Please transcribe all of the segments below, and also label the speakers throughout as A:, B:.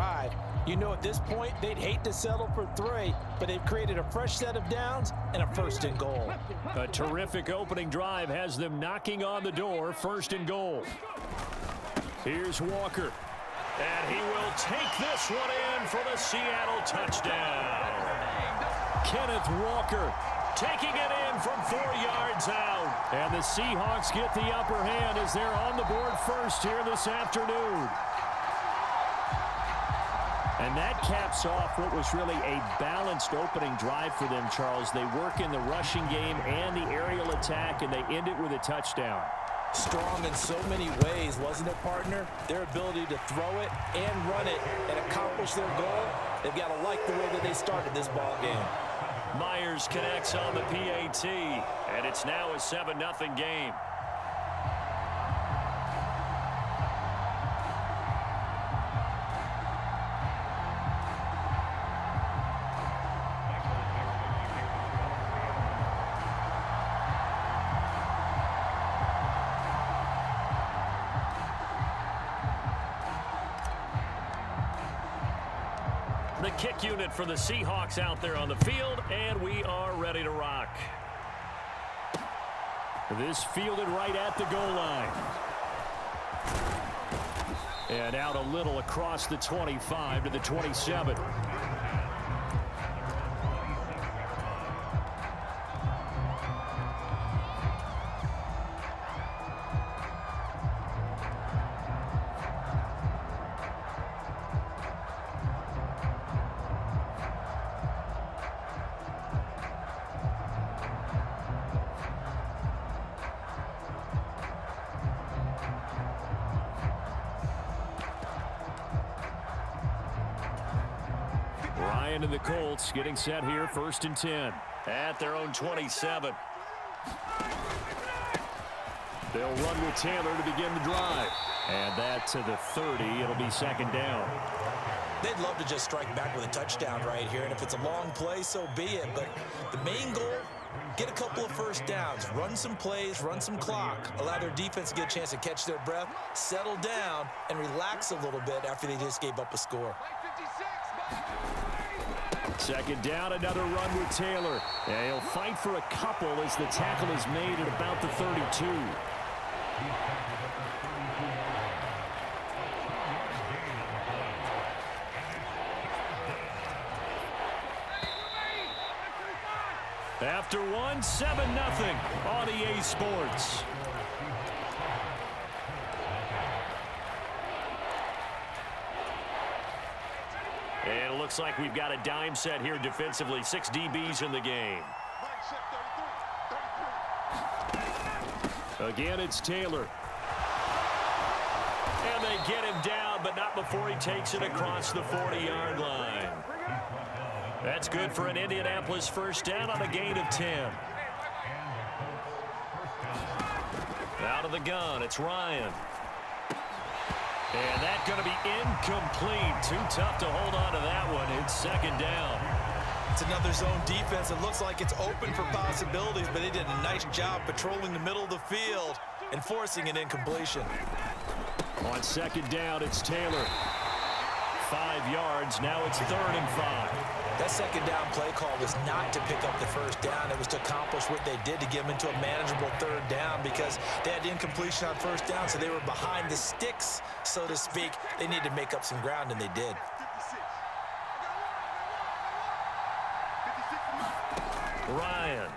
A: drive. You know at this point they'd hate to settle for 3, but they've created a fresh set of downs and a 1st and goal.
B: A terrific opening drive has them knocking on the door, 1st and goal. Here's Walker. And he will take this one in for the Seattle touchdown. Kenneth Walker taking it in from 4 yards out. And the Seahawks get the upper hand as they're on the board first here this afternoon. And that caps off what was really a balanced opening drive for them, Charles. They work in the rushing game and the aerial attack, and they end it with a touchdown.
A: Strong in so many ways, wasn't it, partner? Their ability to throw it and run it and accomplish their goal, they've got to like the way that they started this ball game.
B: Myers connects on the PAT, and it's now a 7-0 game. The kick unit for the Seahawks out there on the field, and we are ready to rock. This fielded right at the goal line. And out a little across the 25 to the 27. Ryan and the Colts getting set here, 1st and 10 at their own 27. They'll run with Taylor to begin the drive. And that to the 30. It'll be 2nd down.
A: They'd love to just strike back with a touchdown right here, and if it's a long play, so be it. But the main goal, get a couple of 1st downs, run some plays, run some clock, allow their defense to get a chance to catch their breath, settle down, and relax a little bit after they just gave up a score.
B: 2nd down, another run with Taylor. And he'll fight for a couple as the tackle is made at about the 32. After one, 7-0 on EA Sports. And it looks like we've got a dime set here defensively. 6 DBs in the game. Again, it's Taylor. And they get him down, but not before he takes it across the 40-yard line. That's good for an Indianapolis 1st down on a gain of 10. Out of the gun, it's Ryan. And that's going to be incomplete. Too tough to hold on to that one. It's 2nd down.
A: It's another zone defense. It looks like it's open for possibilities, but they did a nice job patrolling the middle of the field and forcing an incompletion.
B: On 2nd down, it's Taylor. 5 yards. Now it's 3rd and 5.
A: That 2nd down play call was not to pick up the 1st down. It was to accomplish what they did to get them into a manageable 3rd down because they had incompletion on 1st down, so they were behind the sticks, so to speak. They needed to make up some ground, and they did.
B: Ryan.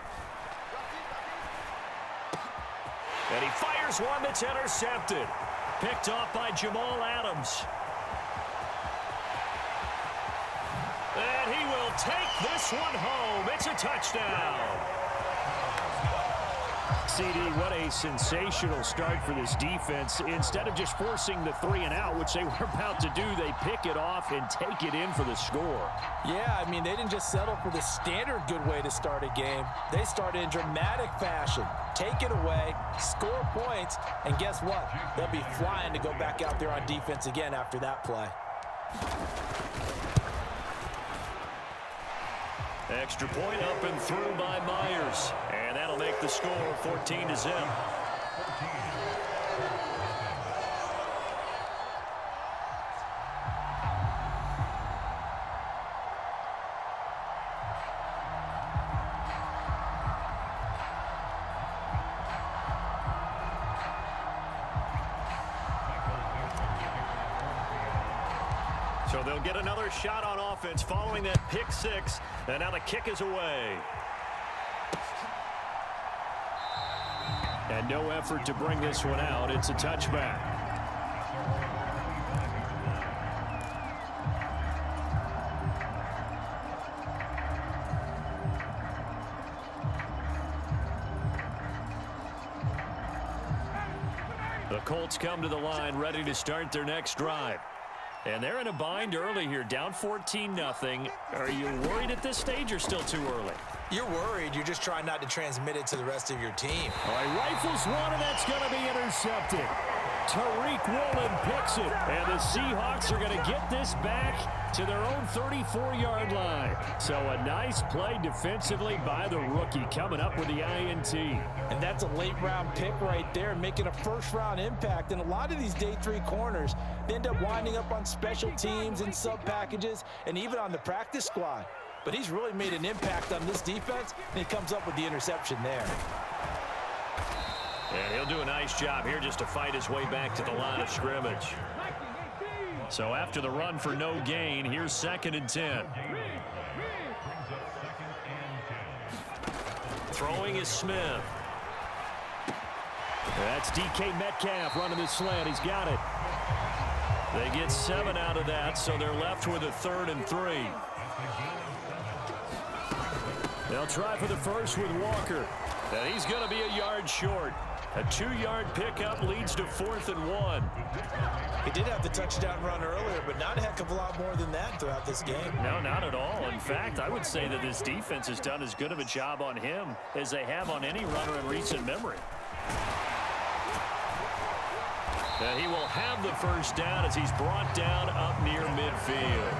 B: And he fires one that's intercepted. Picked off by Jamal Adams. And he will take this one home. It's a touchdown. CD, what a sensational start for this defense. Instead of just forcing the 3-and-out, which they were about to do, they pick it off and take it in for the score.
A: Yeah, I mean, they didn't just settle for the standard good way to start a game. They started in dramatic fashion. Take it away, score points, and guess what? They'll be flying to go back out there on defense again after that play.
B: Extra point up and through by Myers. And that'll make the score 14-0. So they'll get another shot on offense following that pick six. And now the kick is away. And no effort to bring this one out. It's a touchback. The Colts come to the line ready to start their next drive. And they're in a bind early here, down 14-0. Are you worried at this stage or still too early?
A: You're worried. You're just trying not to transmit it to the rest of your team.
B: All right, rifles one, and that's going to be intercepted. Tariq Woolen picks it, and the Seahawks are going to get this back to their own 34-yard line. So a nice play defensively by the rookie coming up with the INT.
A: And that's a late-round pick right there, making a first-round impact. And a lot of these day three corners, they end up winding up on special teams and sub-packages and even on the practice squad. But he's really made an impact on this defense, and he comes up with the interception there.
B: And he'll do a nice job here just to fight his way back to the line of scrimmage. So after the run for no gain, here's 2nd and 10. Throwing is Smith. That's DK Metcalf running the slant. He's got it. They get 7 out of that, so they're left with a 3rd and 3. They'll try for the first with Walker. And he's going to be a yard short. A 2-yard pickup leads to 4th and 1.
A: He did have the touchdown run earlier, but not a heck of a lot more than that throughout this game.
B: No, not at all. In fact, I would say that this defense has done as good of a job on him as they have on any runner in recent memory. And he will have the first down as he's brought down up near midfield.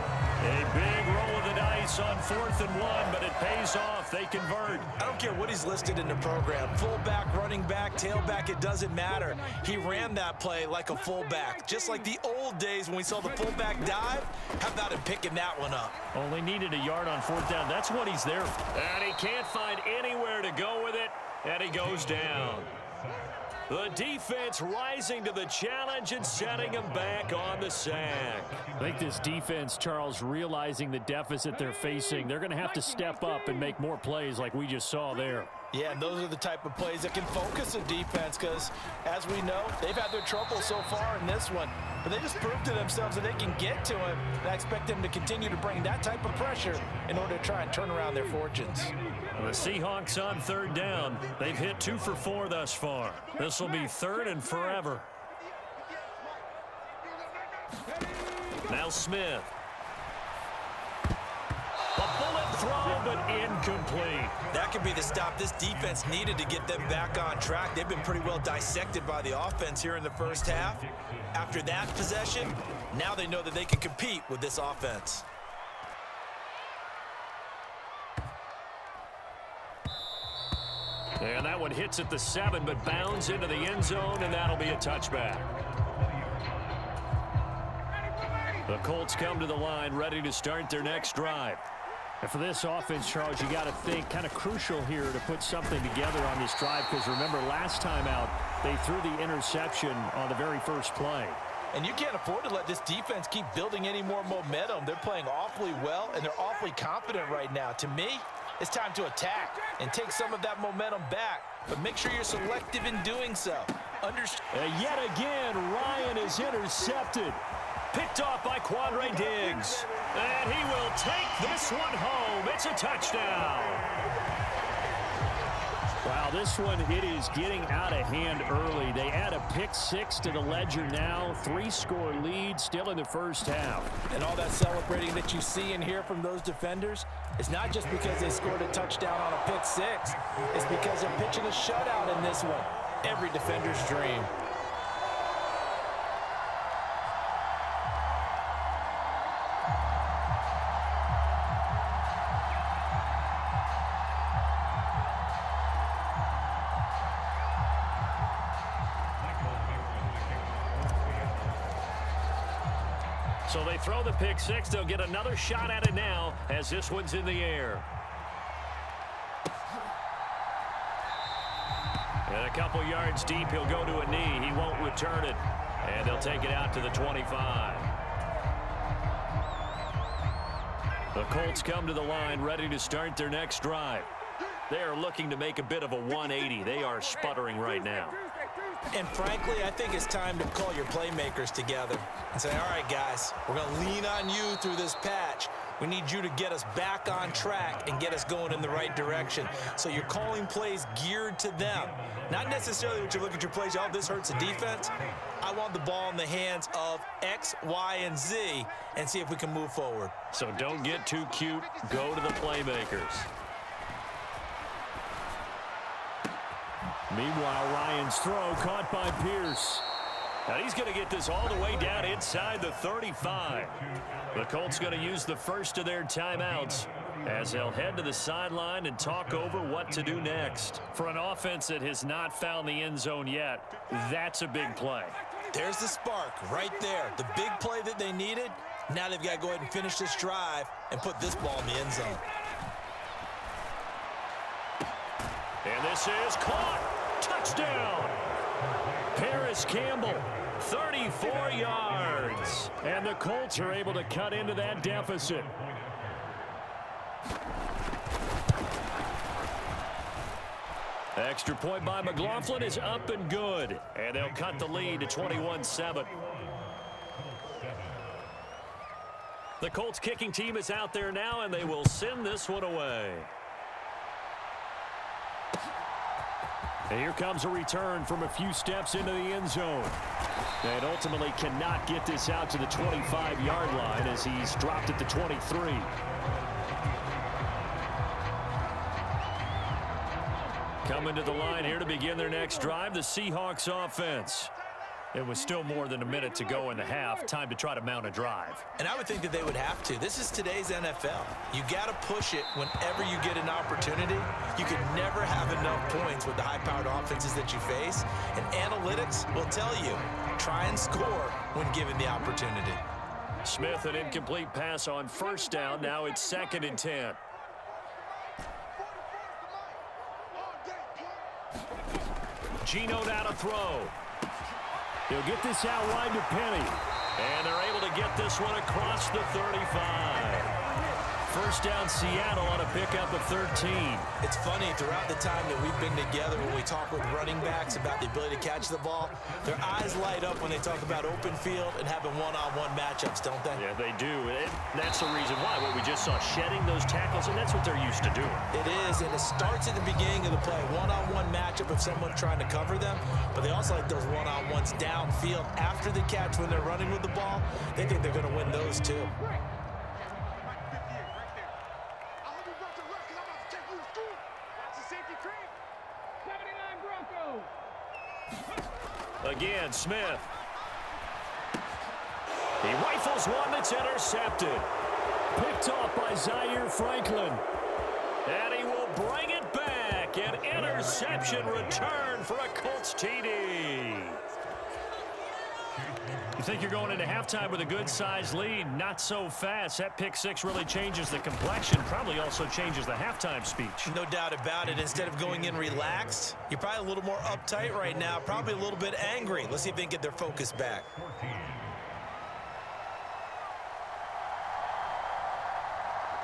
B: A big roll of the dice on 4th and 1, but it pays off. They convert.
A: I don't care what he's listed in the program. Fullback, running back, tailback, it doesn't matter. He ran that play like a fullback. Just like the old days when we saw the fullback dive. How about him picking that one up?
B: Only needed a yard on 4th down. That's what he's there for. And he can't find anywhere to go with it, and he goes down. The defense rising to the challenge and setting him back on the sack. I think this defense, Charles, realizing the deficit they're facing, they're going to have to step up and make more plays like we just saw there.
A: Yeah, and those are the type of plays that can focus a defense because, as we know, they've had their trouble so far in this one. But they just proved to themselves that they can get to him, and I expect them to continue to bring that type of pressure in order to try and turn around their fortunes.
B: The Seahawks on 3rd down. They've hit 2 for 4 thus far. This will be 3rd and forever. Now Smith. A bullet throw, but incomplete.
A: That could be the stop this defense needed to get them back on track. They've been pretty well dissected by the offense here in the first half. After that possession, now they know that they can compete with this offense.
B: And that one hits at the 7, but bounds into the end zone, and that'll be a touchback. The Colts come to the line ready to start their next drive. And for this offense, Charles, you got to think kind of crucial here to put something together on this drive because remember last time out they threw the interception on the very first play.
A: And you can't afford to let this defense keep building any more momentum. They're playing awfully well, and they're awfully confident right now. To me, it's time to attack and take some of that momentum back. But make sure you're selective in doing so.
B: Yet again, Ryan is intercepted. Picked off by Quandre Diggs. And he will take this one home. It's a touchdown. Wow, this one, it is getting out of hand early. They add a pick 6 to the ledger now. 3-score lead still in the first half.
A: And all that celebrating that you see and hear from those defenders, it's not just because they scored a touchdown on a pick 6. It's because they're pitching a shutout in this one. Every defender's dream.
B: So they throw the pick 6. They'll get another shot at it now as this one's in the air. And a couple yards deep, he'll go to a knee. He won't return it. And they'll take it out to the 25. The Colts come to the line ready to start their next drive. They are looking to make a bit of a 180. They are sputtering right now.
A: And frankly, I think it's time to call your playmakers together and say, all right, guys, we're going to lean on you through this patch. We need you to get us back on track and get us going in the right direction. So you're calling plays geared to them. Not necessarily when you look at your plays, oh, this hurts the defense. I want the ball in the hands of X, Y, and Z and see if we can move forward.
B: So don't get too cute. Go to the playmakers. Meanwhile, Ryan's throw caught by Pierce. And he's going to get this all the way down inside the 35. The Colts going to use the first of their timeouts as they'll head to the sideline and talk over what to do next. For an offense that has not found the end zone yet, that's a big play.
A: There's the spark right there. The big play that they needed. Now they've got to go ahead and finish this drive and put this ball in the end zone.
B: And this is caught. Touchdown. Paris Campbell, 34 yards. And the Colts are able to cut into that deficit. Extra point by McLaughlin is up and good. And they'll cut the lead to 21-7. The Colts kicking team is out there now, and they will send this one away. And here comes a return from a few steps into the end zone. And ultimately cannot get this out to the 25-yard line as he's dropped at the 23. Coming to the line here to begin their next drive, the Seahawks offense. It was still more than a minute to go in the half. Time to try to mount a drive.
A: And I would think that they would have to. This is today's NFL. You got to push it whenever you get an opportunity. You can never have enough points with the high-powered offenses that you face. And analytics will tell you, try and score when given the opportunity.
B: Smith, an incomplete pass on first down. Now it's 2nd and 10. Geno now to throw. He'll get this out wide to Penny. And they're able to get this one across the 35. First down Seattle on a pickup of 13.
A: It's funny, throughout the time that we've been together, when we talk with running backs about the ability to catch the ball, their eyes light up when they talk about open field and having one-on-one matchups, don't they?
B: Yeah, they do. And that's the reason why. What we just saw, shedding those tackles, and that's what they're used to doing.
A: It is, and it starts at the beginning of the play. One-on-one matchup of someone trying to cover them, but they also like those one-on-ones downfield after the catch when they're running with the ball. They think they're going to win those too.
B: Again, Smith. He rifles one that's intercepted. Picked off by Zaire Franklin. And he will bring it back. An interception return for a Colts TD. You think you're going into halftime with a good-sized lead? Not so fast. That pick six really changes the complexion. Probably also changes the halftime speech.
A: No doubt about it. Instead of going in relaxed, you're probably a little more uptight right now. Probably a little bit angry. Let's see if they can get their focus back.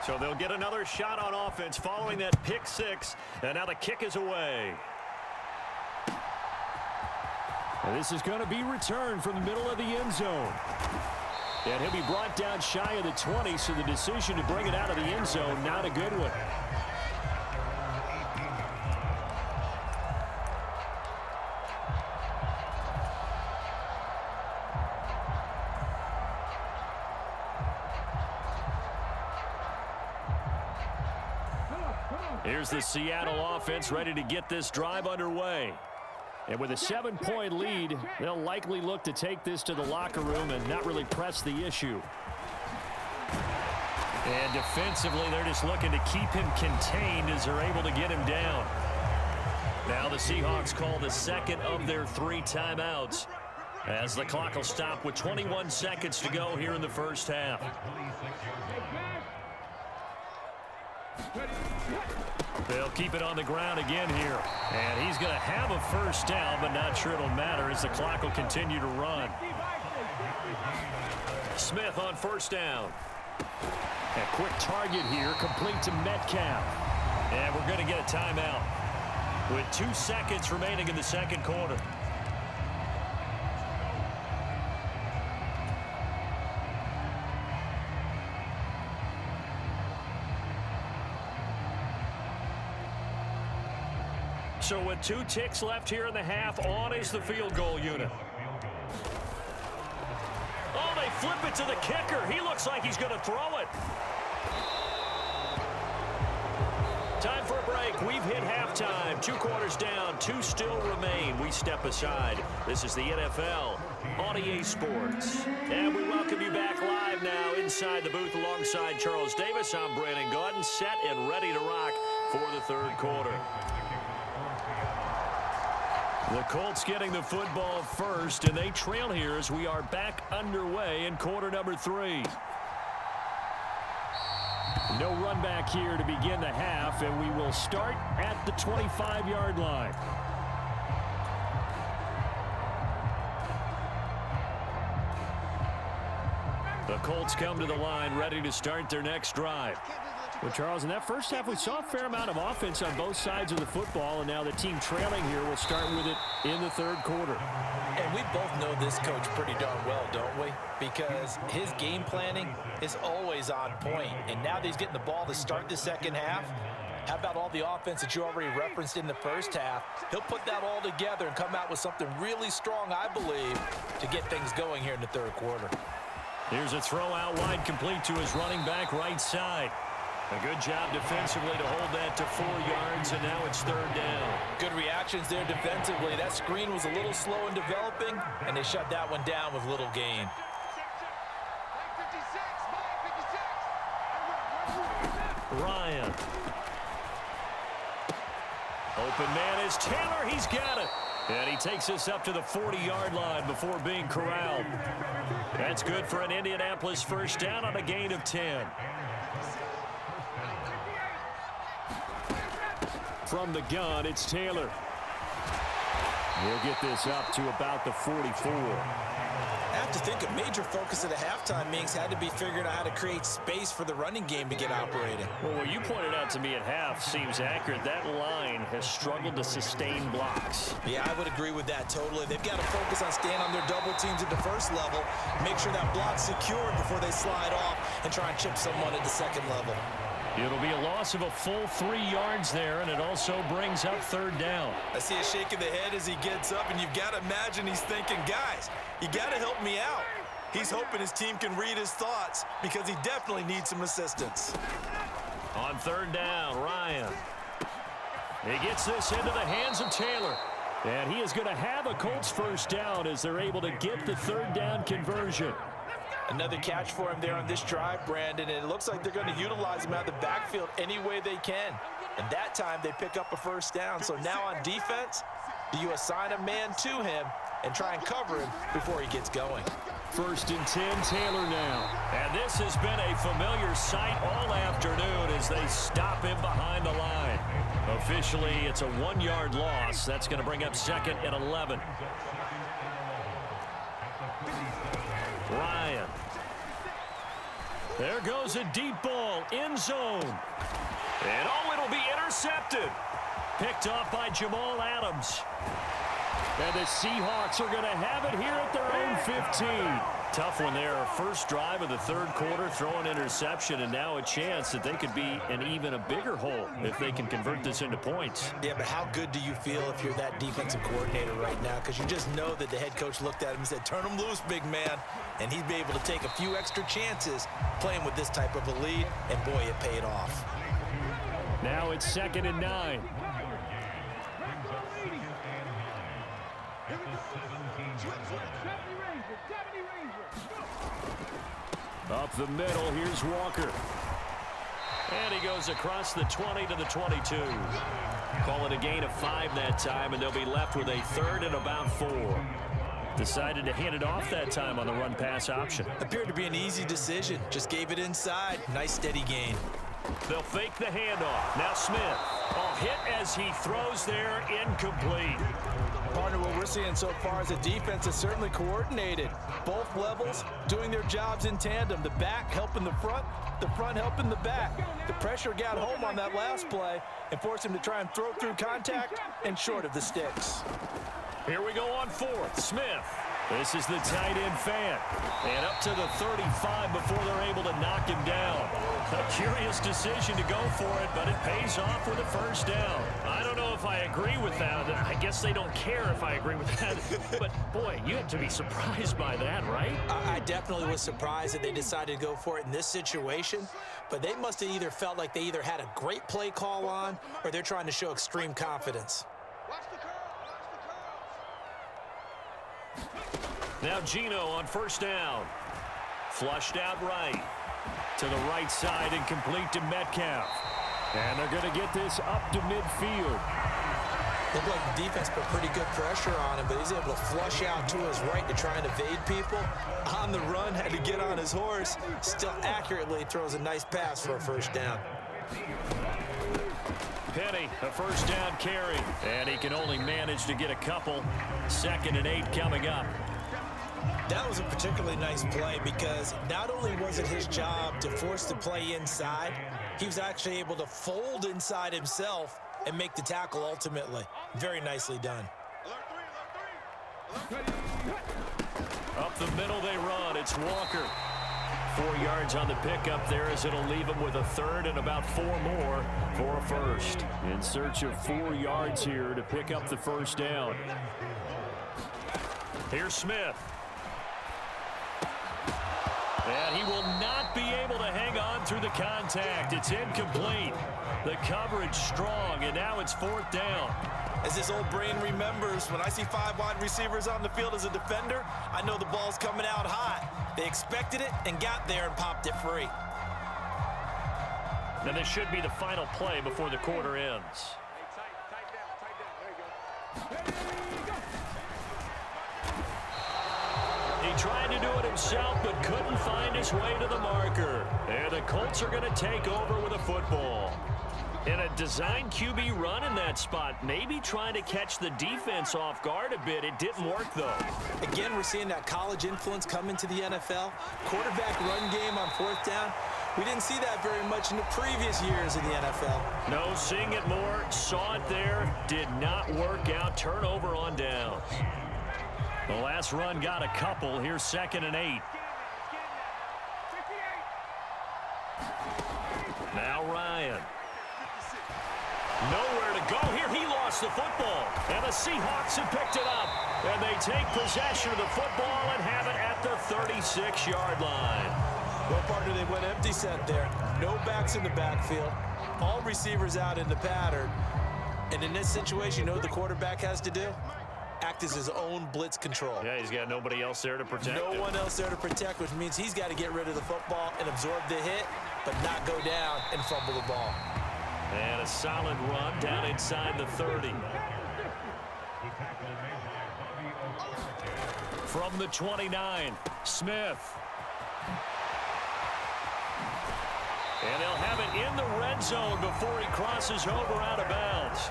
B: So they'll get another shot on offense following that pick six. And now the kick is away. And this is going to be returned from the middle of the end zone. And he'll be brought down shy of the 20, so the decision to bring it out of the end zone, not a good one. Here's the Seattle offense ready to get this drive underway. And with a 7-point lead, they'll likely look to take this to the locker room and not really press the issue. And defensively, they're just looking to keep him contained as they're able to get him down. Now the Seahawks call the second of their 3 timeouts as the clock will stop with 21 seconds to go here in the first half. They'll keep it on the ground again here. And he's going to have a first down, but not sure it'll matter as the clock will continue to run. Smith on first down. A quick target here, complete to Metcalf. And we're going to get a timeout with 2 seconds remaining in the second quarter. So with 2 ticks left here in the half, on is the field goal unit. Oh, they flip it to the kicker. He looks like he's going to throw it. Time for a break. We've hit halftime. 2 quarters down. 2 still remain. We step aside. This is the NFL on EA Sports. And we welcome you back live now inside the booth alongside Charles Davis. I'm Brandon Gaudin, set and ready to rock for the third quarter. The Colts getting the football first, and they trail here as we are back underway in quarter number 3. No run back here to begin the half, and we will start at the 25-yard line. The Colts come to the line ready to start their next drive. Well, Charles, in that first half, we saw a fair amount of offense on both sides of the football, and now the team trailing here will start with it in the third quarter.
A: And we both know this coach pretty darn well, don't we? Because his game planning is always on point. And now that he's getting the ball to start the second half, how about all the offense that you already referenced in the first half? He'll put that all together and come out with something really strong, I believe, to get things going here in the third quarter.
B: Here's a throw out wide, complete to his running back right side. A good job defensively to hold that to 4 yards, and now it's third down. Good reactions there defensively. That screen was a little slow in developing, and they shut that one down with little gain. Ryan. Open man is Taylor. He's got it. And he takes us up to the 40-yard line before being corralled. That's good for an Indianapolis first down on a gain of 10. From the gun, it's Taylor. He'll get this up to about the 44.
A: I have to think a major focus of the halftime meetings had to be figuring out how to create space for the running game to get operating.
B: Well, what you pointed out to me at half seems accurate. That line has struggled to sustain blocks.
A: Yeah, I would agree with that totally. They've got to focus on staying on their double teams at the first level, make sure that block's secured before they slide off and try and chip someone at the second level.
B: It'll be a loss of a full 3 yards there, and it also brings up third down.
A: I see a shake of the head as he gets up, and you've got to imagine he's thinking, guys, you got to help me out. He's hoping his team can read his thoughts because he definitely needs some assistance.
B: On third down, Ryan. He gets this into the hands of Taylor. And he is going to have a Colts first down as they're able to get the third down conversion.
A: Another catch for him there on this drive, Brandon, and it looks like they're going to utilize him out of the backfield any way they can. And that time they pick up a first down. So now on defense, do you assign a man to him and try and cover him before he gets going?
B: First and 10, Taylor now. And this has been a familiar sight all afternoon as they stop him behind the line. Officially, it's a 1-yard loss. That's going to bring up second and 11. Ryan. There goes a deep ball, end zone. And oh, it'll be intercepted. Picked off by Jamal Adams. And the Seahawks are going to have it here at their own 15. Tough one there. First drive of the third quarter, throwing interception, and now a chance that they could be in even a bigger hole if they can convert this into points.
A: Yeah, but how good do you feel if you're that defensive coordinator right now? Because you just know that the head coach looked at him and said, turn him loose, big man. And he'd be able to take a few extra chances playing with this type of a lead, and boy, it paid off.
B: Now it's second and 9. Up the middle, here's Walker. And he goes across the 20 to the 22. Call it a gain of 5 that time, and they'll be left with a third and about 4. Decided to hand it off that time on the run-pass option.
A: Appeared to be an easy decision. Just gave it inside. Nice steady gain.
B: They'll fake the handoff. Now Smith. Oh, hit as he throws there, incomplete.
A: Partner, what we're seeing so far is the defense is certainly coordinated. Both levels doing their jobs in tandem. The back helping the front helping the back. The pressure got home on that last play and forced him to try and throw through contact and short of the sticks.
B: Here we go on fourth. Smith. This is the tight end fan. And up to the 35 before they're able to knock him down. A curious decision to go for it, but it pays off with a first down. I don't know if I agree with that. I guess they don't care if I agree with that. But, boy, you have to be surprised by that, right?
A: I definitely was surprised that they decided to go for it in this situation. But they must have either felt like they either had a great play call on or they're trying to show extreme confidence.
B: Now Gino on first down. Flushed out right. To the right side and complete to Metcalf. And they're going to get this up to midfield.
A: Looked like the defense put pretty good pressure on him, but he's able to flush out to his right to try and evade people. On the run, had to get on his horse. Still accurately throws a nice pass for a first down.
B: Penny, a first down carry. And he can only manage to get a couple. 2nd and 8 coming up.
A: That was a particularly nice play because not only was it his job to force the play inside, he was actually able to fold inside himself and make the tackle ultimately. Very nicely done.
B: Up the middle they run. It's Walker. 4 yards on the pickup there as it'll leave him with a third and about 4 more for a first. In search of 4 yards here to pick up the first down. Here's Smith. And he will not be able to hang on through the contact. It's incomplete. The coverage strong, and now it's 4th down.
A: As this old brain remembers, when I see 5 wide receivers on the field as a defender, I know the ball's coming out hot. They expected it and got there and popped it free.
B: Now this should be the final play before the quarter ends. He tried to do it himself, but couldn't find his way to the marker. And the Colts are going to take over with a football. In a design QB run in that spot, maybe trying to catch the defense off guard a bit. It didn't work, though.
A: Again, we're seeing that college influence come into the NFL. Quarterback run game on 4th down. We didn't see that very much in the previous years in the NFL.
B: No, seeing it more, saw it there, did not work out. Turnover on downs. The last run got a couple. Here's 2nd and 8. Now Ryan. Nowhere to go here. He lost the football. And the Seahawks have picked it up. And they take possession of the football and have it at the 36-yard line.
A: Well, partner, they went empty set there. No backs in the backfield. All receivers out in the pattern. And in this situation, you know what the quarterback has to do? Act as his own blitz control.
B: Yeah, he's got nobody else there to protect him.
A: No one else there to protect, which means he's got to get rid of the football and absorb the hit, but not go down and fumble the ball.
B: And a solid run down inside the 30. From the 29, Smith. And they'll have it in the red zone before he crosses over out of bounds.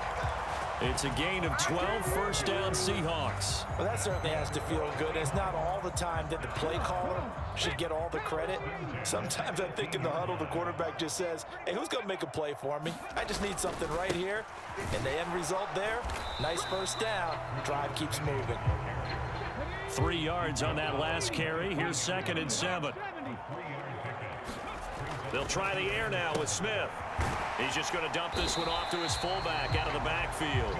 B: It's a gain of 12, first down Seahawks.
A: Well, that certainly has to feel good. It's not all the time that the play caller should get all the credit. Sometimes I think in the huddle, the quarterback just says, hey, who's going to make a play for me? I just need something right here. And the end result there, nice first down. Drive keeps moving.
B: 3 yards on that last carry. Here's 2nd and 7. They'll try the air now with Smith. He's just going to dump this one off to his fullback out of the backfield.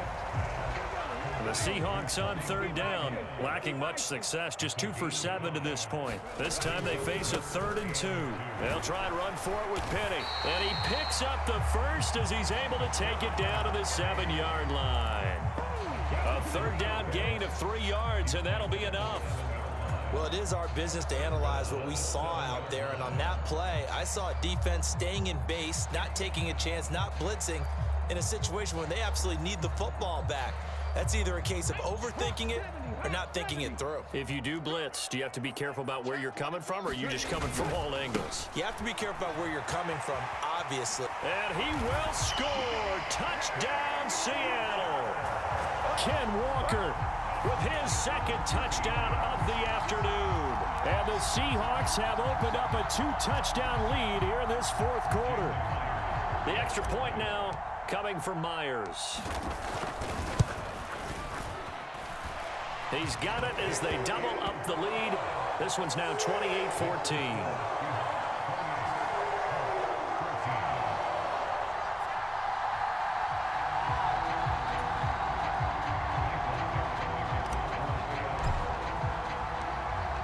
B: The Seahawks on 3rd down, lacking much success, just 2 for 7 to this point. This time they face a 3rd and 2. They'll try and run for it with Penny. And he picks up the first as he's able to take it down to the 7-yard line. A 3rd down gain of 3 yards, and that'll be enough.
A: Well, it is our business to analyze what we saw out there, and on that play, I saw a defense staying in base, not taking a chance, not blitzing, in a situation where they absolutely need the football back. That's either a case of overthinking it or not thinking it through.
B: If you do blitz, do you have to be careful about where you're coming from, or are you just coming from all angles?
A: You have to be careful about where you're coming from, obviously.
B: And he will score. Touchdown, Seattle. Ken Walker with his second touchdown of the afternoon. And the Seahawks have opened up a 2-touchdown lead here in this fourth quarter. The extra point now coming from Myers. He's got it as they double up the lead. This one's now 28-14.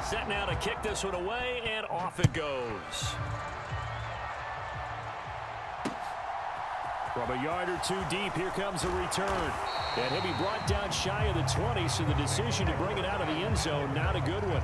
B: Set now to kick this one away, and off it goes. From a yard or two deep, here comes a return. And he'll be brought down shy of the 20, so the decision to bring it out of the end zone, not a good one.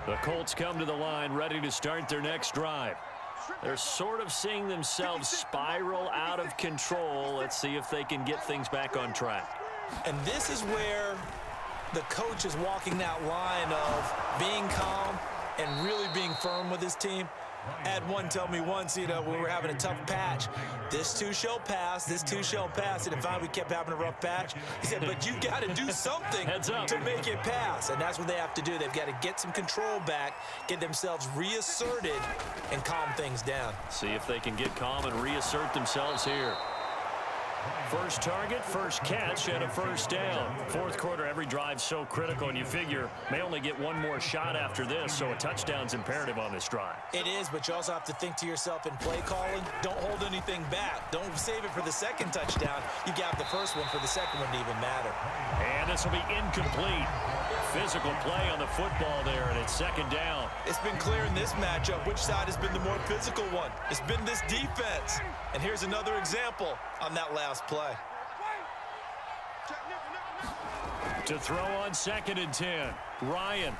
B: The Colts come to the line, ready to start their next drive. They're sort of seeing themselves spiral out of control. Let's see if they can get things back on track.
A: And this is where the coach is walking that line of being calm and really being firm with his team. I had one tell me once, when we were having a tough patch, this too shall pass, this too shall pass. And finally we kept having a rough patch. He said, but you got to do something to make it pass. And that's what they have to do. They've got to get some control back, get themselves reasserted, and calm things down.
B: See if they can get calm and reassert themselves here. First target, first catch, and a first down. Fourth quarter, every drive's so critical, and you figure may only get one more shot after this, so a touchdown's imperative on this drive.
A: It is, but you also have to think to yourself in play calling, don't hold anything back. Don't save it for the second touchdown. You got the first one for the second one to even matter.
B: And this will be incomplete. Physical play on the football there, and it's second down.
A: It's been clear in this matchup which side has been the more physical one. It's been this defense. And here's another example on that last play.
B: To throw on 2nd and 10, Ryan.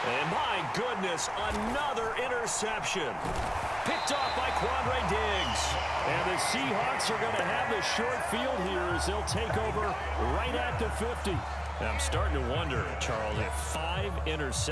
B: And my goodness, another interception. Picked off by Quandre Diggs. And the Seahawks are going to have the short field here as they'll take over right at the 50. And I'm starting to wonder, Charles, if 5 interceptions.